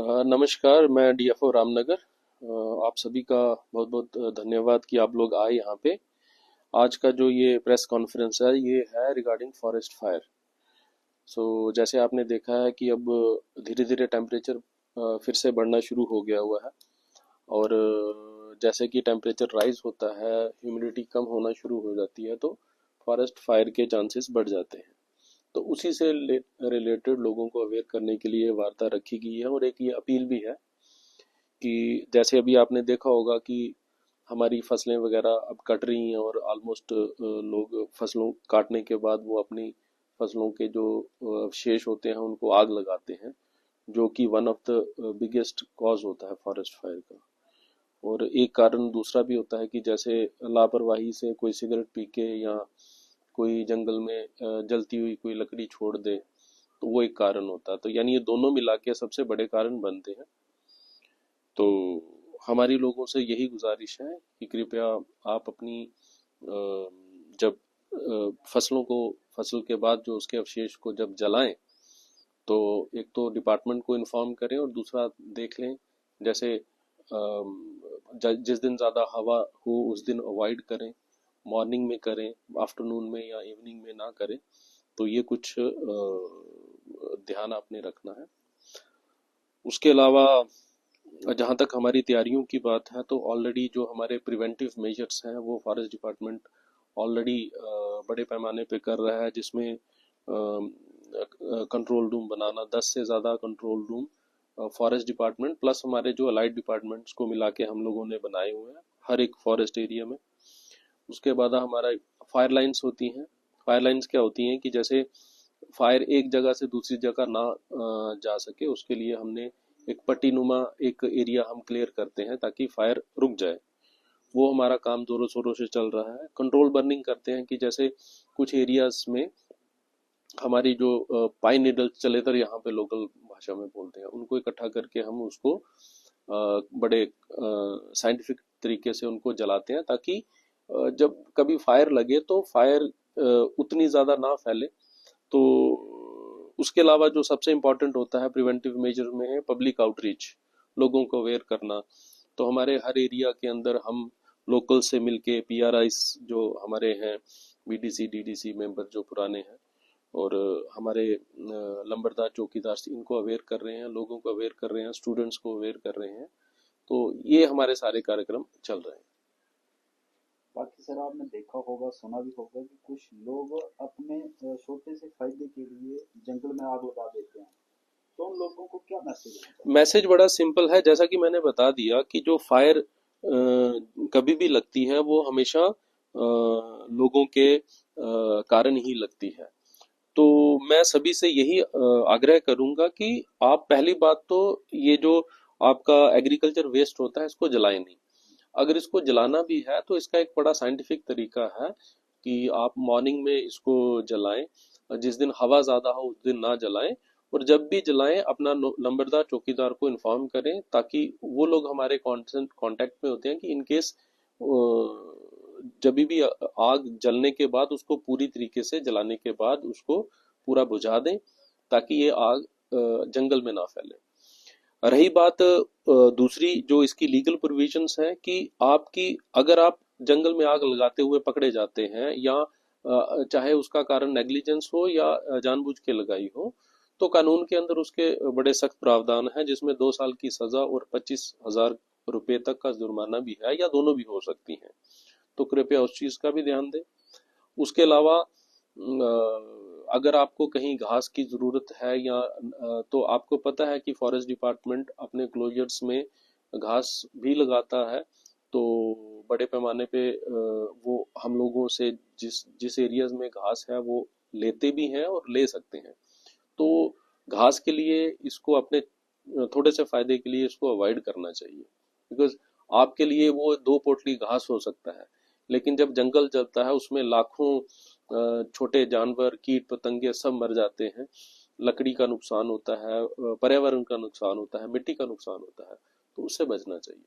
नमस्कार, मैं डीएफओ रामनगर। आप सभी का बहुत बहुत धन्यवाद कि आप लोग आए यहाँ पे। आज का जो ये प्रेस कॉन्फ्रेंस है ये है रिगार्डिंग फॉरेस्ट फायर। जैसे आपने देखा है कि अब धीरे धीरे टेम्परेचर फिर से बढ़ना शुरू हो गया हुआ है। और जैसे कि टेम्परेचर राइज होता है, ह्यूमिडिटी कम होना शुरू हो जाती है, तो फॉरेस्ट फायर के चांसेस बढ़ जाते हैं। तो उसी से रिलेटेड लोगों को अवेयर करने के लिए वार्ता रखी गई है। और एक ये अपील भी है कि जैसे अभी आपने देखा होगा कि हमारी फसलें वगैरह अब कट रही हैं, और ऑलमोस्ट लोग फसलों काटने के बाद वो अपनी फसलों के जो अवशेष होते हैं उनको आग लगाते हैं, जो कि one of the biggest cause होता है फॉरेस्ट फायर का। और एक कारण दूसरा भी होता है कि जैसे लापरवाही से कोई सिगरेट पी के या कोई जंगल में जलती हुई कोई लकड़ी छोड़ दे, तो वो एक कारण होता है। तो यानी ये दोनों मिला के सबसे बड़े कारण बनते हैं। तो हमारी लोगों से यही गुजारिश है कि कृपया आप अपनी जब फसलों को, फसल के बाद जो उसके अवशेष को जब जलाएं, तो एक तो डिपार्टमेंट को इन्फॉर्म करें, और दूसरा देख लें जैसे जिस दिन ज़्यादा हवा हो उस दिन अवॉइड करें, मॉर्निंग में करें, आफ्टरनून में या इवनिंग में ना करें। तो ये कुछ ध्यान आपने रखना है। उसके अलावा जहाँ तक हमारी तैयारियों की बात है, तो ऑलरेडी जो हमारे प्रिवेंटिव मेजर्स हैं वो फॉरेस्ट डिपार्टमेंट ऑलरेडी बड़े पैमाने पे कर रहा है, जिसमें कंट्रोल रूम बनाना, 10 से ज़्यादा control room forest department plus हमारे जो अलाइड डिपार्टमेंट्स को मिला के हम लोगों ने बनाए हुए हैं हर एक फॉरेस्ट एरिया में। उसके बाद हमारा फायर लाइन्स होती हैं। फायर लाइन्स क्या होती हैं कि जैसे फायर एक जगह से दूसरी जगह ना जा सके, उसके लिए हमने एक पट्टीनुमा एक एरिया हम क्लियर करते हैं ताकि फायर रुक जाए। वो हमारा काम जोरों शोरों से चल रहा है। कंट्रोल बर्निंग करते हैं कि जैसे कुछ एरियाज में हमारी जो पाइन नीडल्स चलेतर यहाँ पे लोकल भाषा में बोलते हैं, उनको इकट्ठा करके हम उसको बड़े साइंटिफिक तरीके से उनको जलाते हैं, ताकि जब कभी फायर लगे तो फायर उतनी ज़्यादा ना फैले। तो उसके अलावा जो सबसे इम्पोर्टेंट होता है प्रिवेंटिव मेजर में है पब्लिक आउटरीच, लोगों को अवेयर करना। तो हमारे हर एरिया के अंदर हम लोकल से मिलके पीआरआईस जो हमारे हैं, बीडीसी डीडीसी मेंबर जो पुराने हैं, और हमारे लंबरदार चौकीदार, इनको अवेयर कर रहे हैं, लोगों को अवेयर कर रहे हैं, स्टूडेंट्स को अवेयर कर रहे हैं। तो ये हमारे सारे कार्यक्रम चल रहे हैं। बाकी सर आपने देखा होगा, सुना भी होगा कि कुछ लोग अपने छोटे से फायदे के लिए जंगल में आग लगा देते हैं। तो उन लोगों को क्या मैसेज देना चाहेंगे? मैसेज बड़ा सिंपल है, जैसा कि मैंने बता दिया कि जो फायर कभी भी लगती है वो हमेशा लोगों के कारण ही लगती है। तो मैं सभी से यही आग्रह करूंगा कि आप पहली बात तो ये जो आपका एग्रीकल्चर वेस्ट होता है इसको जलाएं नहीं। अगर इसको जलाना भी है तो इसका एक बड़ा साइंटिफिक तरीका है कि आप मॉर्निंग में इसको जलाएं, जिस दिन हवा ज़्यादा हो उस दिन ना जलाएं। और जब भी जलाएं अपना नंबरदार चौकीदार को इन्फॉर्म करें, ताकि वो लोग हमारे कांटेक्ट में होते हैं कि इन केस जब भी आग जलने के बाद उसको पूरी तरीके से जलाने के बाद उसको पूरा बुझा दें, ताकि ये आग जंगल में ना फैले। रही बात दूसरी जो इसकी लीगल प्रोविजंस हैं कि आपकी अगर आप जंगल में आग लगाते हुए पकड़े जाते हैं, या चाहे उसका कारण नेग्लिजेंस हो या जानबूझ के लगाई हो, तो कानून के अंदर उसके बड़े सख्त प्रावधान हैं, जिसमें 2 साल की सजा और 25,000 रुपए तक का जुर्माना भी है, या दोनों भी हो सकती हैं। तो कृपया उस चीज का भी ध्यान दें। उसके अलावा अगर आपको कहीं घास की ज़रूरत है, या तो आपको पता है कि फॉरेस्ट डिपार्टमेंट अपने क्लोजर्स में घास भी लगाता है। तो बड़े पैमाने पे वो हम लोगों से जिस जिस एरियाज में घास है वो लेते भी हैं और ले सकते हैं। तो घास के लिए इसको अपने थोड़े से फायदे के लिए इसको अवॉइड करना चाहिए, बिकॉज आपके लिए वो 2 पोटली घास हो सकता है, लेकिन जब जंगल जलता है उसमें लाखों छोटे जानवर, कीट पतंगे सब मर जाते हैं। लकड़ी का नुकसान होता है, पर्यावरण का नुकसान होता है, मिट्टी का नुकसान होता है। तो उससे बचना चाहिए।